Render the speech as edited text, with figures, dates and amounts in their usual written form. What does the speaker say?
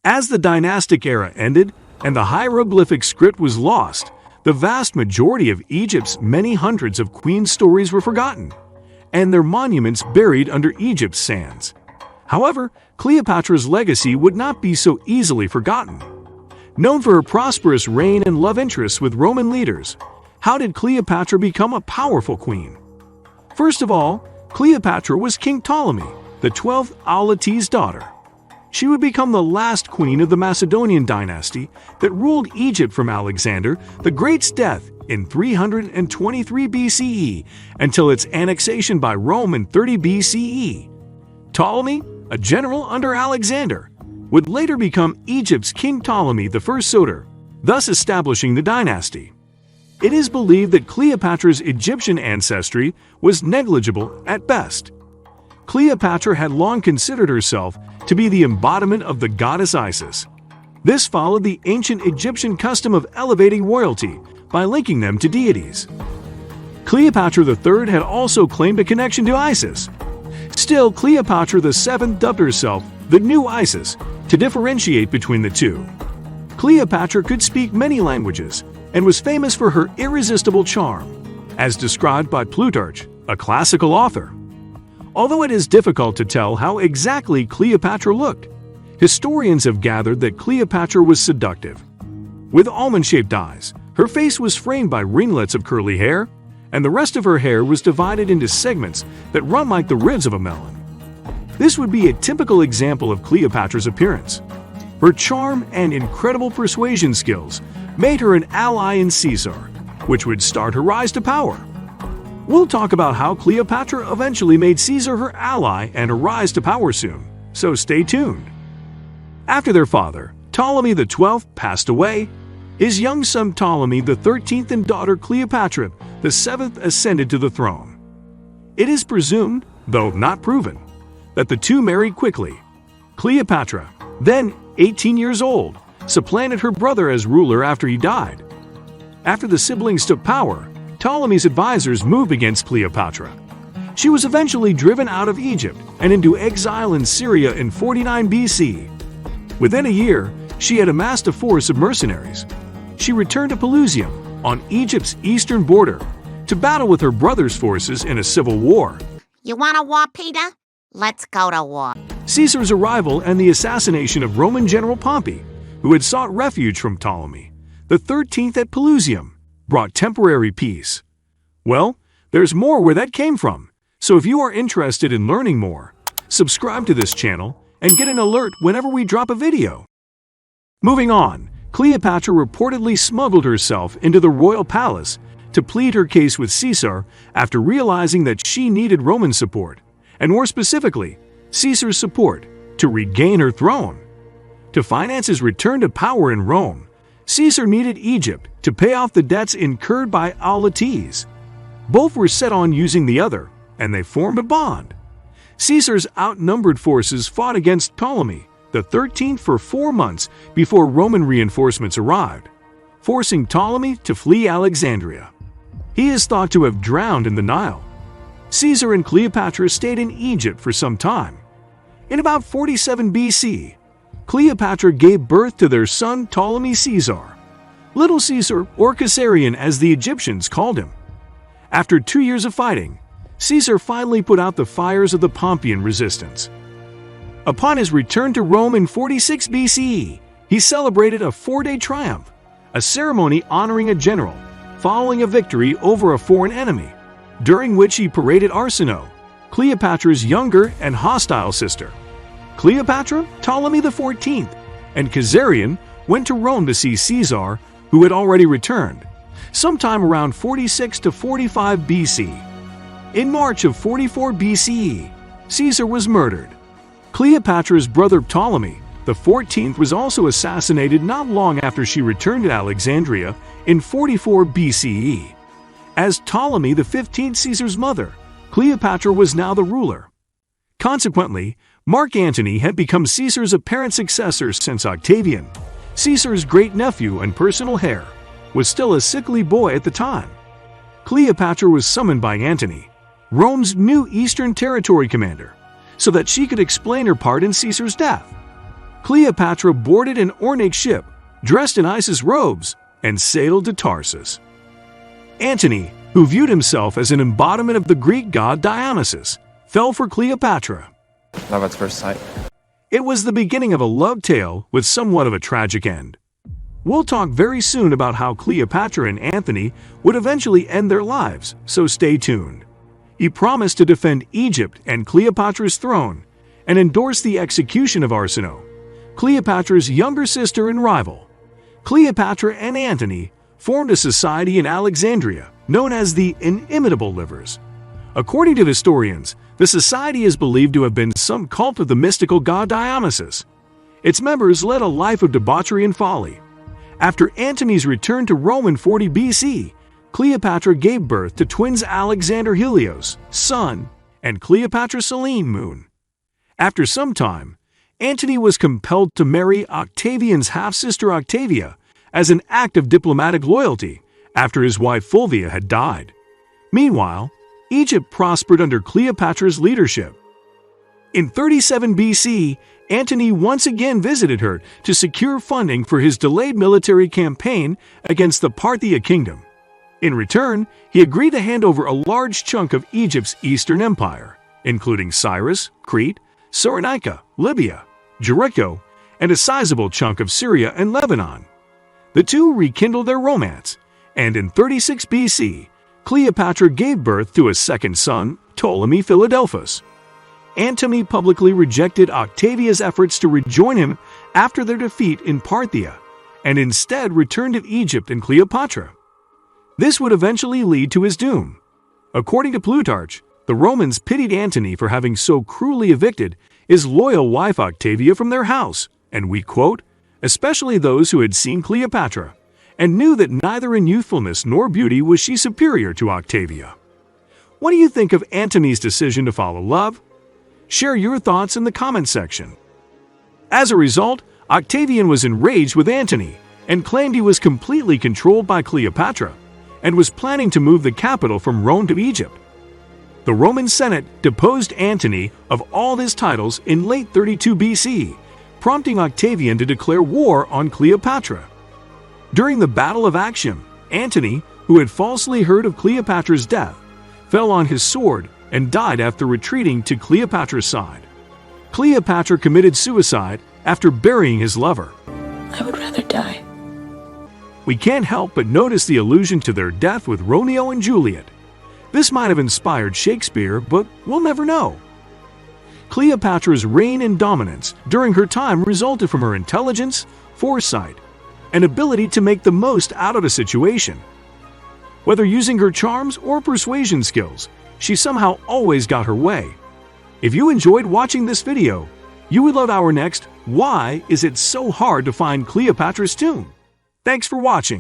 As the dynastic era ended and the hieroglyphic script was lost, the vast majority of Egypt's many hundreds of queen stories were forgotten, and their monuments buried under Egypt's sands. However, Cleopatra's legacy would not be so easily forgotten. Known for her prosperous reign and love interests with Roman leaders, how did Cleopatra become a powerful queen? First of all, Cleopatra was King Ptolemy, the 12th Auletes' daughter. She would become the last queen of the Macedonian dynasty that ruled Egypt from Alexander the Great's death in 323 BCE until its annexation by Rome in 30 BCE. Ptolemy, a general under Alexander, would later become Egypt's King Ptolemy I Soter, thus establishing the dynasty. It is believed that Cleopatra's Egyptian ancestry was negligible at best. Cleopatra had long considered herself to be the embodiment of the goddess Isis. This followed the ancient Egyptian custom of elevating royalty by linking them to deities. Cleopatra III had also claimed a connection to Isis. Still, Cleopatra VII dubbed herself the new Isis to differentiate between the two. Cleopatra could speak many languages and was famous for her irresistible charm, as described by Plutarch, a classical author. Although it is difficult to tell how exactly Cleopatra looked, historians have gathered that Cleopatra was seductive. With almond-shaped eyes, her face was framed by ringlets of curly hair, and the rest of her hair was divided into segments that run like the ribs of a melon. This would be a typical example of Cleopatra's appearance. Her charm and incredible persuasion skills made her an ally in Caesar, which would start her rise to power. We'll talk about how Cleopatra eventually made Caesar her ally and a rise to power soon, so stay tuned. After their father, Ptolemy XII, passed away, his young son Ptolemy XIII and daughter Cleopatra VII ascended to the throne. It is presumed, though not proven, that the two married quickly. Cleopatra, then 18 years old, supplanted her brother as ruler after he died. After the siblings took power, Ptolemy's advisors moved against Cleopatra. She was eventually driven out of Egypt and into exile in Syria in 49 BC. Within a year, she had amassed a force of mercenaries. She returned to Pelusium, on Egypt's eastern border, to battle with her brother's forces in a civil war. You want a war, Peter? Let's go to war. Caesar's arrival and the assassination of Roman general Pompey, who had sought refuge from Ptolemy XIII at Pelusium, brought temporary peace. Well, there's more where that came from, so if you are interested in learning more, subscribe to this channel and get an alert whenever we drop a video. Moving on, Cleopatra reportedly smuggled herself into the royal palace to plead her case with Caesar after realizing that she needed Roman support, and more specifically, Caesar's support, to regain her throne. To finance his return to power in Rome, Caesar needed Egypt to pay off the debts incurred by Auletes. Both were set on using the other, and they formed a bond. Caesar's outnumbered forces fought against Ptolemy XIII for 4 months before Roman reinforcements arrived, forcing Ptolemy to flee Alexandria. He is thought to have drowned in the Nile. Caesar and Cleopatra stayed in Egypt for some time. In about 47 BC, Cleopatra gave birth to their son Ptolemy Caesar, Little Caesar, or Caesarion as the Egyptians called him. After 2 years of fighting, Caesar finally put out the fires of the Pompeian resistance. Upon his return to Rome in 46 BCE, he celebrated a 4-day triumph, a ceremony honoring a general, following a victory over a foreign enemy, during which he paraded Arsinoe, Cleopatra's younger and hostile sister. Cleopatra, Ptolemy XIV, and Caesarion went to Rome to see Caesar, who had already returned, sometime around 46 to 45 BC. In March of 44 BCE, Caesar was murdered. Cleopatra's brother Ptolemy XIV was also assassinated not long after she returned to Alexandria in 44 BCE. As Ptolemy XV, Caesar's mother, Cleopatra was now the ruler. Consequently, Mark Antony had become Caesar's apparent successor since Octavian, Caesar's great-nephew and personal heir, was still a sickly boy at the time. Cleopatra was summoned by Antony, Rome's new Eastern Territory commander, so that she could explain her part in Caesar's death. Cleopatra boarded an ornate ship, dressed in Isis robes, and sailed to Tarsus. Antony, who viewed himself as an embodiment of the Greek god Dionysus, fell for Cleopatra. Love at first sight. It was the beginning of a love tale with somewhat of a tragic end. We'll talk very soon about how Cleopatra and Antony would eventually end their lives, so stay tuned. He promised to defend Egypt and Cleopatra's throne and endorse the execution of Arsinoe, Cleopatra's younger sister and rival. Cleopatra and Antony formed a society in Alexandria known as the Inimitable Livers. According to historians, the society is believed to have been some cult of the mystical god Dionysus. Its members led a life of debauchery and folly. After Antony's return to Rome in 40 BC, Cleopatra gave birth to twins Alexander Helios, sun, and Cleopatra Selene, moon. After some time, Antony was compelled to marry Octavian's half-sister Octavia as an act of diplomatic loyalty after his wife Fulvia had died. Meanwhile, Egypt prospered under Cleopatra's leadership. In 37 BC, Antony once again visited her to secure funding for his delayed military campaign against the Parthia kingdom. In return, he agreed to hand over a large chunk of Egypt's eastern empire, including Cyrus, Crete, Cyrenaica, Libya, Jericho, and a sizable chunk of Syria and Lebanon. The two rekindled their romance, and in 36 BC, Cleopatra gave birth to a second son, Ptolemy Philadelphus. Antony publicly rejected Octavia's efforts to rejoin him after their defeat in Parthia, and instead returned to Egypt and Cleopatra. This would eventually lead to his doom. According to Plutarch, the Romans pitied Antony for having so cruelly evicted his loyal wife Octavia from their house, and we quote, especially those who had seen Cleopatra, and knew that neither in youthfulness nor beauty was she superior to Octavia. What do you think of Antony's decision to follow love? Share your thoughts in the comment section. As a result, Octavian was enraged with Antony and claimed he was completely controlled by Cleopatra and was planning to move the capital from Rome to Egypt. The Roman Senate deposed Antony of all his titles in late 32 BC, prompting Octavian to declare war on Cleopatra. During the Battle of Actium, Antony, who had falsely heard of Cleopatra's death, fell on his sword and died after retreating to Cleopatra's side. Cleopatra committed suicide after burying his lover. I would rather die. We can't help but notice the allusion to their death with Romeo and Juliet. This might have inspired Shakespeare, but we'll never know. Cleopatra's reign and dominance during her time resulted from her intelligence, foresight, and ability to make the most out of a situation. Whether using her charms or persuasion skills, she somehow always got her way. If you enjoyed watching this video, you would love our next Why Is It So Hard to Find Cleopatra's Tomb? Thanks for watching.